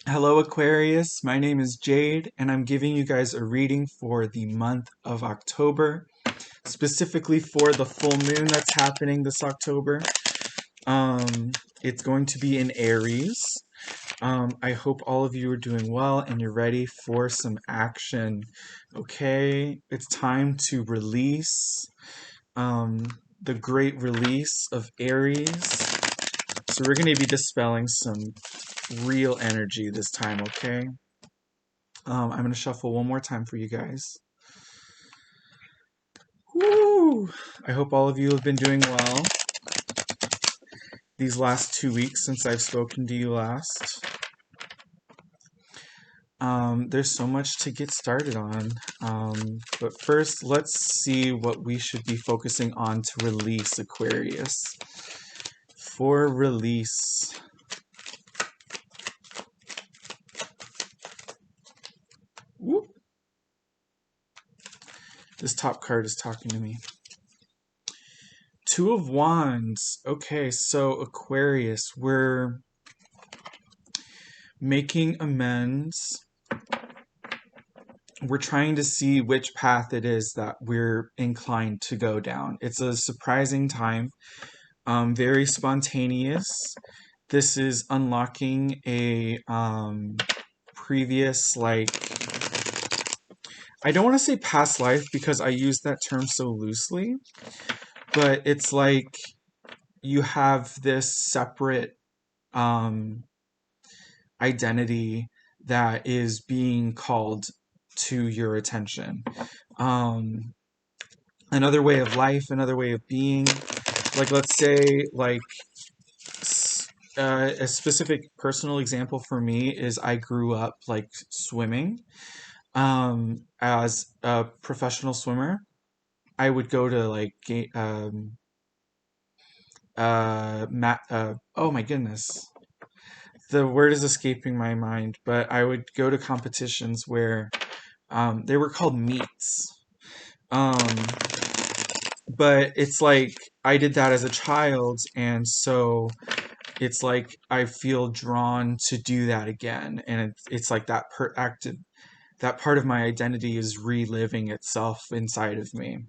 Hello, Aquarius. My name is Jade, and I'm giving you guys a reading for the month of October, specifically for the full moon that's happening this October. Um, it's going to be in Aries. I hope all of you are doing well and you're ready for some action. Okay, it's time to release um, the great release of Aries. So we're going to be dispelling some real energy this time, okay? I'm going to shuffle one more time for you guys. Woo! I hope all of you have been doing well these last 2 weeks since I've spoken to you last. There's so much to get started on. But first, let's see what we should be focusing on to release Aquarius. For release. Whoop. This top card is talking to me. Two of Wands. Okay, so Aquarius, we're making amends. We're trying to see which path it is that we're inclined to go down. It's a surprising time, very spontaneous. This is unlocking a previous, like, I don't want to say past life because I use that term so loosely, but it's like you have this separate identity that is being called to your attention. Another way of life, another way of being. Like, let's say, like, a specific personal example for me is I grew up like swimming. As a professional swimmer, I would go to like oh my goodness, the word is escaping my mind, but I would go to competitions where they were called meets. Um, but it's like I did that as a child, and so it's like I feel drawn to do that again, and it's like that active, that part of my identity is reliving itself inside of me.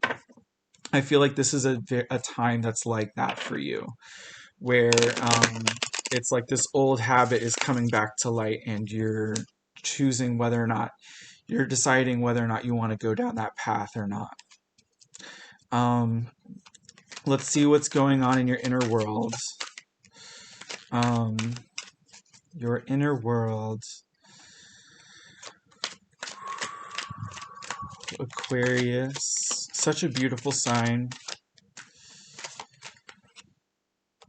I feel like this is a time that's like that for you, where it's like this old habit is coming back to light, and you're choosing whether or not you're deciding whether or not you want to go down that path or not. Um, let's see what's going on in your inner world. Um, your inner world. Aquarius. Such a beautiful sign.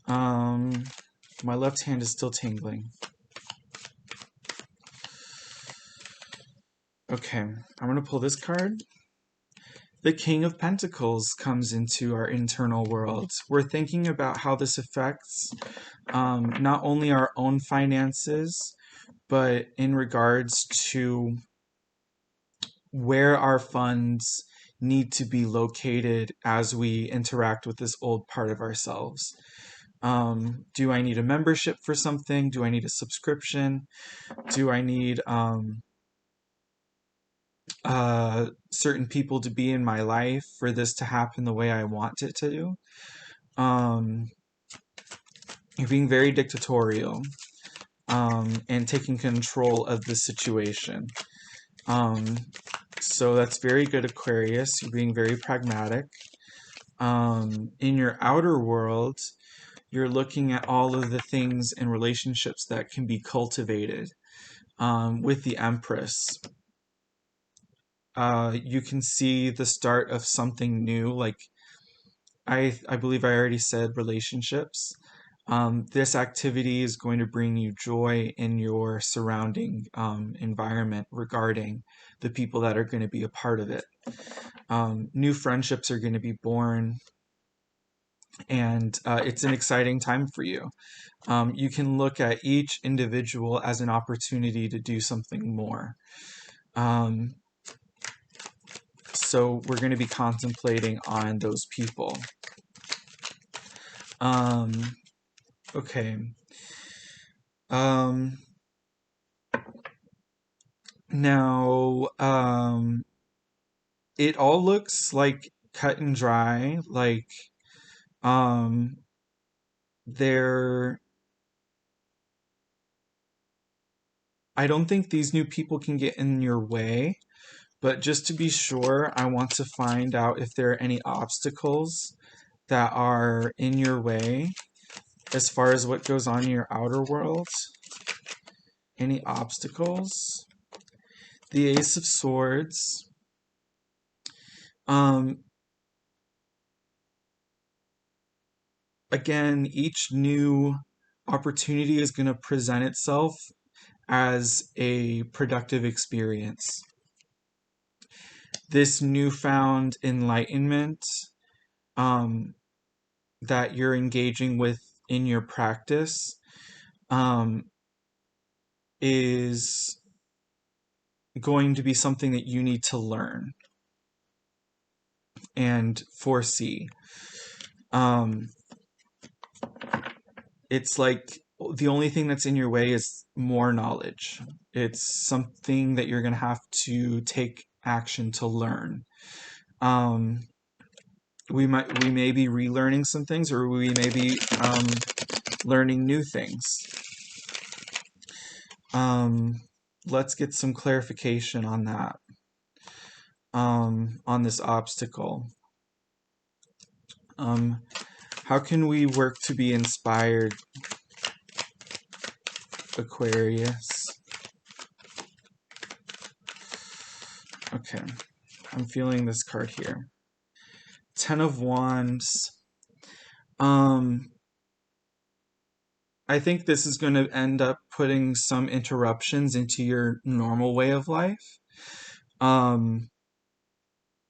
Um, my left hand is still tingling. Okay, I'm going to pull this card. The King of Pentacles comes into our internal world. We're thinking about how this affects not only our own finances, but in regards to where our funds need to be located as we interact with this old part of ourselves. Do I need a membership for something? Do I need a subscription? Do I need certain people to be in my life for this to happen the way I want it to do? You're being very dictatorial and taking control of the situation. So that's very good, Aquarius. You're being very pragmatic. In your outer world, you're looking at all of the things and relationships that can be cultivated with the Empress. You can see the start of something new. Like, I believe I already said relationships. This activity is going to bring you joy in your surrounding environment regarding the people that are going to be a part of it. New friendships are going to be born, and it's an exciting time for you. You can look at each individual as an opportunity to do something more. So we're going to be contemplating on those people. Okay. Now, it all looks like cut and dry, like um there I don't think these new people can get in your way, but just to be sure, I want to find out if there are any obstacles that are in your way as far as what goes on in your outer world. Any obstacles? The Ace of Swords. Um, Again, each new opportunity is going to present itself as a productive experience. This newfound enlightenment um, that you're engaging with in your practice um, is going to be something that you need to learn and foresee. Um, it's like the only thing that's in your way is more knowledge. It's something that you're going to have to take action to learn. Um, we may be relearning some things, or we may be learning new things. Um, let's get some clarification on that. On this obstacle. How can we work to be inspired, Aquarius? Okay, I'm feeling this card here. Ten of Wands. I think this is going to end up putting some interruptions into your normal way of life.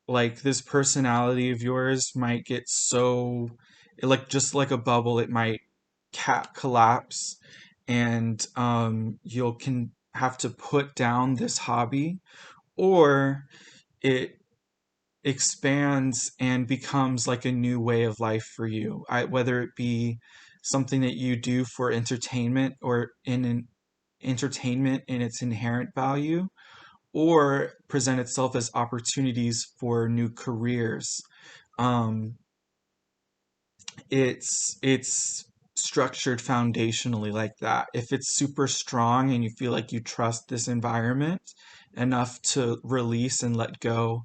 Like this personality of yours might get so, like just like a bubble, it might collapse, and you'll can have to put down this hobby, or it expands and becomes like a new way of life for you. Whether it be something that you do for entertainment, or in an entertainment in its inherent value, or present itself as opportunities for new careers. Um, it's structured foundationally like that. If it's super strong and you feel like you trust this environment enough to release and let go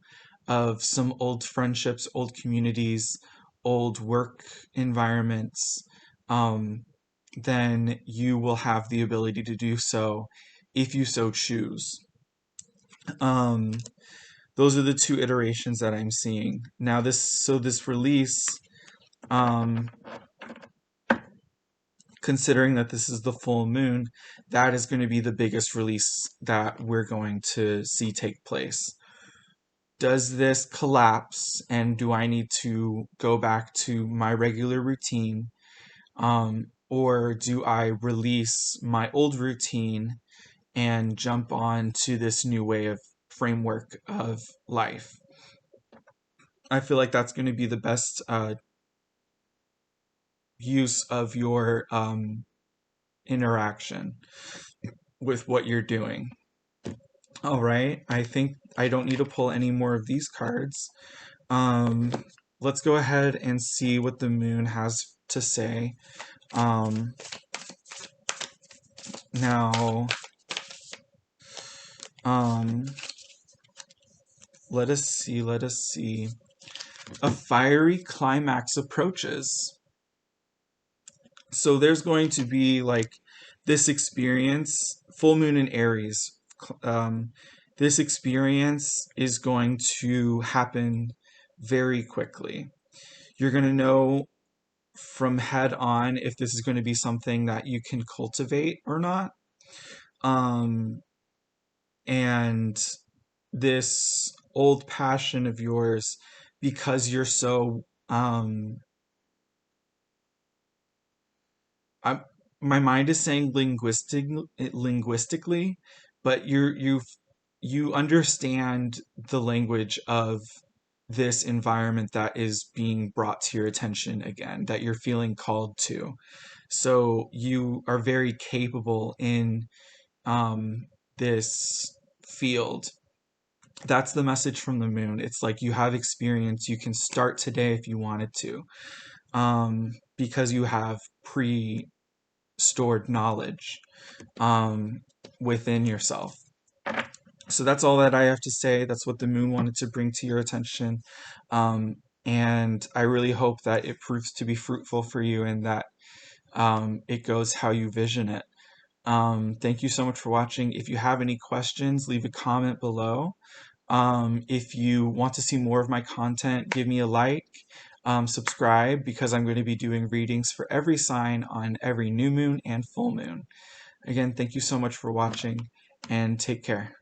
of some old friendships, old communities, old work environments, then you will have the ability to do so if you so choose. Um, those are the two iterations that I'm seeing. Now this release, um, considering that this is the full moon, that is going to be the biggest release that we're going to see take place. Does this collapse, and do I need to go back to my regular routine? Or do I release my old routine and jump on to this new way of framework of life? I feel like that's going to be the best use of your interaction with what you're doing. All right, I think I don't need to pull any more of these cards. Um, let's go ahead and see what the moon has to say. Now, um, let us see. A fiery climax approaches. So there's going to be like this experience, full moon in Aries. Um, this experience is going to happen very quickly. You're going to know from head on if this is going to be something that you can cultivate or not. And this old passion of yours, because you're so I'm, my mind is saying linguistically, but you understand the language of this environment that is being brought to your attention again, that you're feeling called to. So you are very capable in this field. That's the message from the moon. It's like you have experience. You can start today if you wanted to, because you have pre-stored knowledge within yourself. So that's all that I have to say. That's what the moon wanted to bring to your attention. And I really hope that it proves to be fruitful for you and that it goes how you vision it. Thank you so much for watching. If you have any questions, leave a comment below. If you want to see more of my content, give me a like, subscribe, because I'm going to be doing readings for every sign on every new moon and full moon. Again, thank you so much for watching, and take care.